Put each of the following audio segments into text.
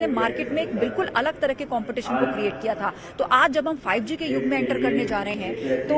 Market में एक बिल्कुल अलग तरह के कंपटीशन को क्रिएट किया था। तो आज जब हम 5G के युग में एंटर करने जा रहे हैं तो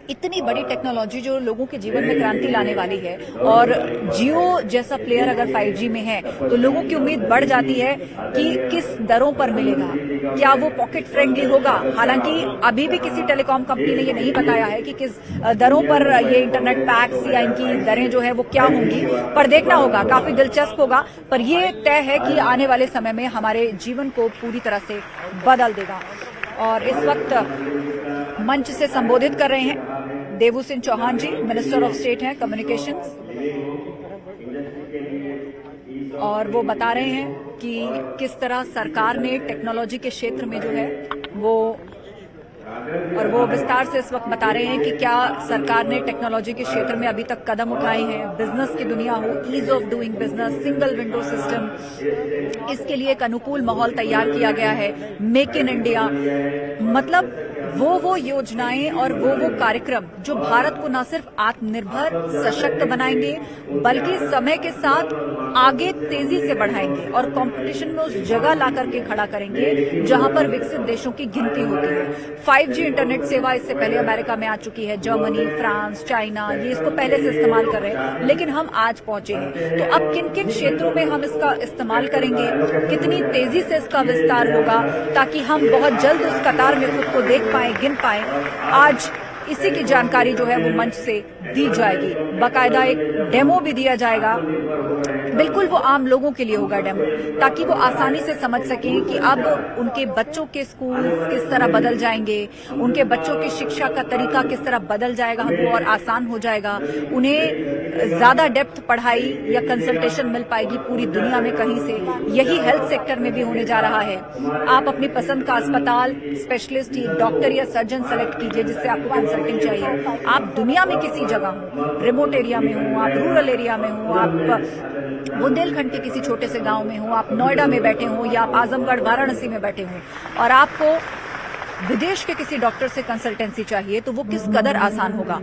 इतनी बड़ी टेक्नोलॉजी जो लोगों के जीवन में क्रांति लाने वाली है और जियो जैसा प्लेयर अगर 5G में है तो लोगों की उम्मीद बढ़ जाती है कि किस दरों पर मिलेगा, क्या वो पॉकेट फ्रेंडली होगा। हालांकि अभी भी किसी टेलीकॉम कंपनी ने ये नहीं बताया है कि किस दरों पर ये इंटरनेट पैक्स या इनकी दरें जो है वो क्या होंगी, पर देखना होगा, काफी दिलचस्प होगा। पर ये तय है कि आने वाले समय में हमारे जीवन को पूरी तरह से बदल देगा। और इस वक्त मंच से संबोधित कर रहे हैं देवू सिंह चौहान जी, मिनिस्टर ऑफ स्टेट हैं कम्युनिकेशंस, और वो बता रहे हैं कि किस तरह सरकार ने टेक्नोलॉजी के क्षेत्र में जो है वो विस्तार से इस वक्त बता रहे हैं कि क्या सरकार ने टेक्नोलॉजी के क्षेत्र में अभी तक कदम उठाए हैं। बिजनेस की दुनिया हो, ease of doing business, single window system, इसके लिए एक अनुकूल माहौल तैयार किया गया है। मेक इन इंडिया, मतलब वो योजनाएं और वो कार्यक्रम जो भारत को न सिर्फ आत्मनिर्भर सशक्त बनाएंगे बल्कि समय के साथ आगे तेजी से बढ़ाएंगे और कंपटीशन में उस जगह ला करके खड़ा करेंगे जहां पर विकसित देशों की गिनती होती है। 5G इंटरनेट सेवा इससे पहले अमेरिका में आ चुकी है, जर्मनी, फ्रांस, चाइना ये इसको पहले से इस्तेमाल कर रहे हैं, लेकिन हम आज पहुंचे हैं। तो अब किन किन क्षेत्रों में हम इसका इस्तेमाल करेंगे, कितनी तेजी से इसका विस्तार होगा, ताकि हम बहुत जल्द उस कतार में खुद को देख पाए, गिन पाए। आज इसी की जानकारी जो है वो मंच से दी जाएगी। बाकायदा एक डेमो भी दिया जाएगा, बिल्कुल वो आम लोगों के लिए होगा डेमो, ताकि वो आसानी से समझ सकें कि अब उनके बच्चों के स्कूल किस तरह बदल जाएंगे, उनके बच्चों की शिक्षा का तरीका किस तरह बदल जाएगा, हमको और आसान हो जाएगा, उन्हें ज्यादा डेप्थ पढ़ाई या कंसल्टेशन मिल पाएगी पूरी दुनिया में कहीं से। यही हेल्थ सेक्टर में भी होने जा रहा है। आप अपनी पसंद का अस्पताल, स्पेशलिस्ट, डॉक्टर या सर्जन सेलेक्ट कीजिए जिससे आपको कंसल्टिंग चाहिए। आप दुनिया में किसी जगह हो, रिमोट एरिया में हो, आप रूरल एरिया में हो, आप बुंदेलखंड के किसी छोटे से गांव में हो, आप नोएडा में बैठे हो या आप आजमगढ़, वाराणसी में बैठे हो और आपको विदेश के किसी डॉक्टर से कंसल्टेंसी चाहिए, तो वो किस कदर आसान होगा।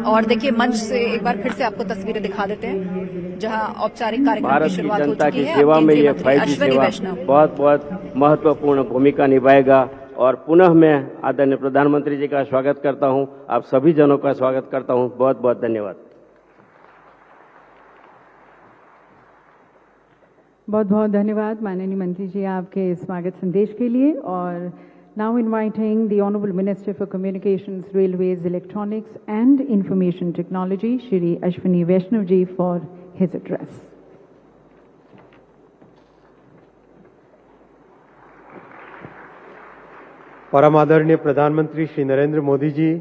और देखिए मंच से एक बार फिर से आपको तस्वीरें दिखा देते हैं जहां औपचारिक कार्यक्रम की शुरुआत हो चुकी है। सेवा में ये 5G सेवा बहुत बहुत महत्वपूर्ण भूमिका निभाएगा। और पुनः मैं आदरणीय प्रधानमंत्री जी का स्वागत करता हूं, आप सभी जनों का स्वागत करता हूं। बहुत बहुत धन्यवाद। बहुत बहुत धन्यवाद माननीय मंत्री जी आपके स्वागत संदेश के लिए। और now inviting the honourable minister for communications, railways, electronics and information technology Shri Ashwini Vaishnaw ji for his address. परम आदरणीय प्रधानमंत्री श्री नरेंद्र मोदी जी,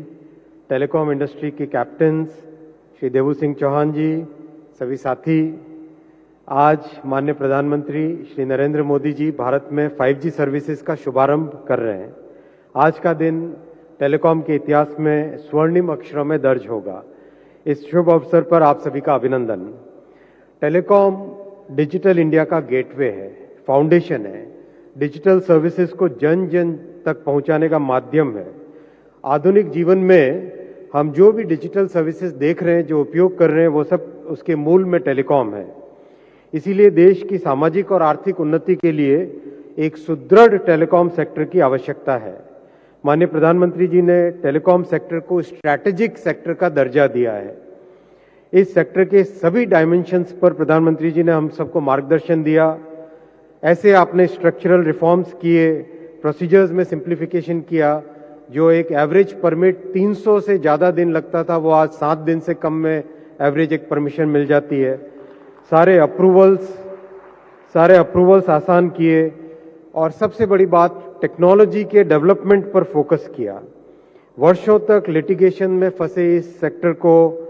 टेलीकॉम इंडस्ट्री के कैप्टन्स श्री देवू सिंह चौहान जी, सभी साथी, आज माननीय प्रधानमंत्री श्री नरेंद्र मोदी जी भारत में 5G सर्विसेज का शुभारंभ कर रहे हैं। आज का दिन टेलीकॉम के इतिहास में स्वर्णिम अक्षरों में दर्ज होगा। इस शुभ अवसर पर आप सभी का अभिनंदन। टेलीकॉम डिजिटल इंडिया का गेटवे है, फाउंडेशन है, डिजिटल सर्विसेज को जन जन तक पहुंचाने का माध्यम है। आधुनिक जीवन में हम जो भी डिजिटल सर्विसेज देख रहे हैं, जो उपयोग कर रहे हैं, वो सब उसके मूल में टेलीकॉम है। इसीलिए देश की सामाजिक और आर्थिक उन्नति के लिए एक सुदृढ़ टेलीकॉम सेक्टर की आवश्यकता है। माननीय प्रधानमंत्री जी ने टेलीकॉम सेक्टर को स्ट्रैटेजिक सेक्टर का दर्जा दिया है। इस सेक्टर के सभी डायमेंशंस पर प्रधानमंत्री जी ने हम सबको मार्गदर्शन दिया। ऐसे आपने स्ट्रक्चरल रिफॉर्म्स किए, प्रोसीजर्स में सिंप्लीफिकेशन किया। जो एक एवरेज परमिट 300 से ज्यादा दिन लगता था, वो आज 7 दिन से कम में एवरेज एक परमिशन मिल जाती है। सारे अप्रूवल्स आसान किए और सबसे बड़ी बात, टेक्नोलॉजी के डेवलपमेंट पर फोकस किया। वर्षों तक लिटिगेशन में फंसे इस सेक्टर को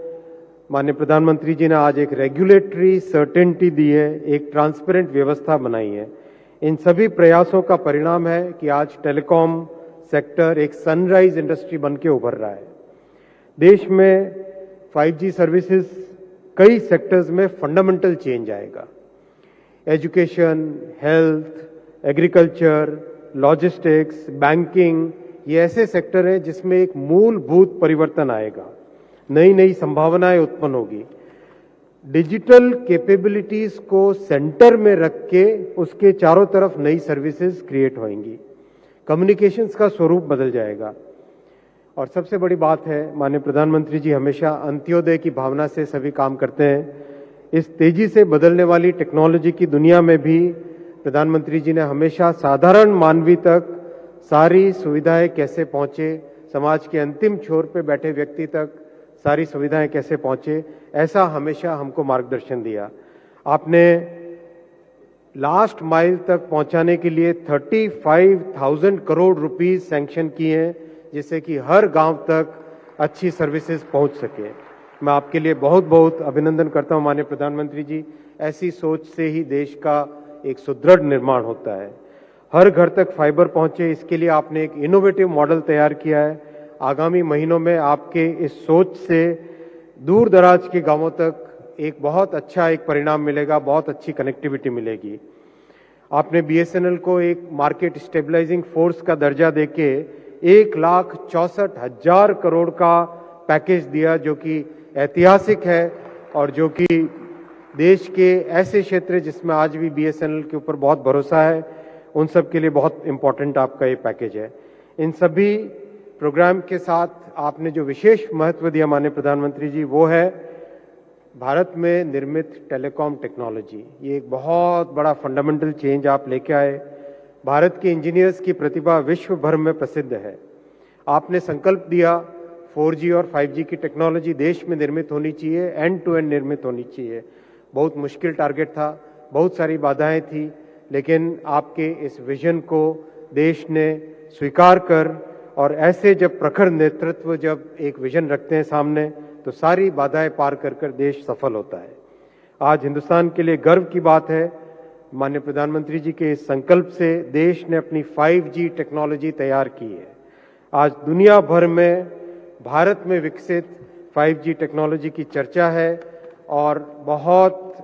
माननीय प्रधानमंत्री जी ने आज एक रेगुलेटरी सर्टेनिटी दी है, एक ट्रांसपेरेंट व्यवस्था बनाई है। इन सभी प्रयासों का परिणाम है कि आज टेलीकॉम सेक्टर एक सनराइज इंडस्ट्री बन के उभर रहा है। देश में 5G सर्विसेज कई सेक्टर्स में फंडामेंटल चेंज आएगा। Education, health, agriculture, logistics, banking, ये ऐसे सेक्टर हैं जिसमें एक मूलभूत परिवर्तन आएगा, नई नई संभावनाएं उत्पन्न होगी। डिजिटल कैपेबिलिटीज को सेंटर में रख के उसके चारों तरफ नई सर्विसेज क्रिएट होंगी, कम्युनिकेशंस का स्वरूप बदल जाएगा। और सबसे बड़ी बात है, माननीय प्रधानमंत्री जी हमेशा अंत्योदय की भावना से सभी काम करते हैं। इस तेजी से बदलने वाली टेक्नोलॉजी की दुनिया में भी प्रधानमंत्री जी ने हमेशा साधारण मानवी तक सारी सुविधाएं कैसे पहुंचे, समाज के अंतिम छोर पे बैठे व्यक्ति तक सारी सुविधाएं कैसे पहुंचे, ऐसा हमेशा हमको मार्गदर्शन दिया। आपने लास्ट माइल तक पहुंचाने के लिए 35,000 करोड़ रुपीस सैंक्शन किए हैं, जिससे कि हर गांव तक अच्छी सर्विसेज पहुंच सके। मैं आपके लिए बहुत बहुत अभिनंदन करता हूं माननीय प्रधानमंत्री जी। ऐसी सोच से ही देश का एक सुदृढ़ निर्माण होता है। हर घर तक फाइबर पहुंचे, इसके लिए आपने एक इनोवेटिव मॉडल तैयार किया है। आगामी महीनों में आपके इस सोच से दूर दराज के गांवों तक एक बहुत अच्छा एक परिणाम मिलेगा, बहुत अच्छी कनेक्टिविटी मिलेगी। आपने बीएसएनएल को एक मार्केट स्टेबलाइजिंग फोर्स का दर्जा देके 1,64,000 करोड़ का पैकेज दिया, जो कि ऐतिहासिक है और जो कि देश के ऐसे क्षेत्र जिसमें आज भी बीएसएनएल के ऊपर बहुत भरोसा है, उन सब के लिए बहुत इंपॉर्टेंट आपका ये पैकेज है। इन सभी प्रोग्राम के साथ आपने जो विशेष महत्व दिया माननीय प्रधानमंत्री जी, वो है भारत में निर्मित टेलीकॉम टेक्नोलॉजी। ये एक बहुत बड़ा फंडामेंटल चेंज आप लेके आए। भारत के इंजीनियर्स की प्रतिभा विश्व भर में प्रसिद्ध है। आपने संकल्प दिया 4G और 5G की टेक्नोलॉजी देश में निर्मित होनी चाहिए, एंड टू एंड निर्मित होनी चाहिए। बहुत मुश्किल टारगेट था, बहुत सारी बाधाएं थी, लेकिन आपके इस विजन को देश ने स्वीकार कर, और ऐसे जब प्रखर नेतृत्व जब एक विजन रखते हैं सामने, तो सारी बाधाएं पार कर कर देश सफल होता है। आज हिंदुस्तान के लिए गर्व की बात है, माननीय प्रधानमंत्री जी के इस संकल्प से देश ने अपनी 5G टेक्नोलॉजी तैयार की है। आज दुनिया भर में भारत में विकसित 5G टेक्नोलॉजी की चर्चा है, और बहुत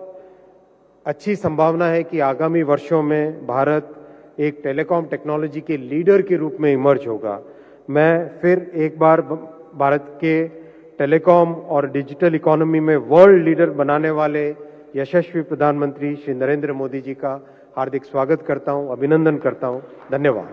अच्छी संभावना है कि आगामी वर्षों में भारत एक टेलीकॉम टेक्नोलॉजी के लीडर के रूप में इमर्ज होगा। मैं फिर एक बार भारत के टेलीकॉम और डिजिटल इकोनॉमी में वर्ल्ड लीडर बनाने वाले यशस्वी प्रधानमंत्री श्री नरेंद्र मोदी जी का हार्दिक स्वागत करता हूं, अभिनंदन करता हूं। धन्यवाद।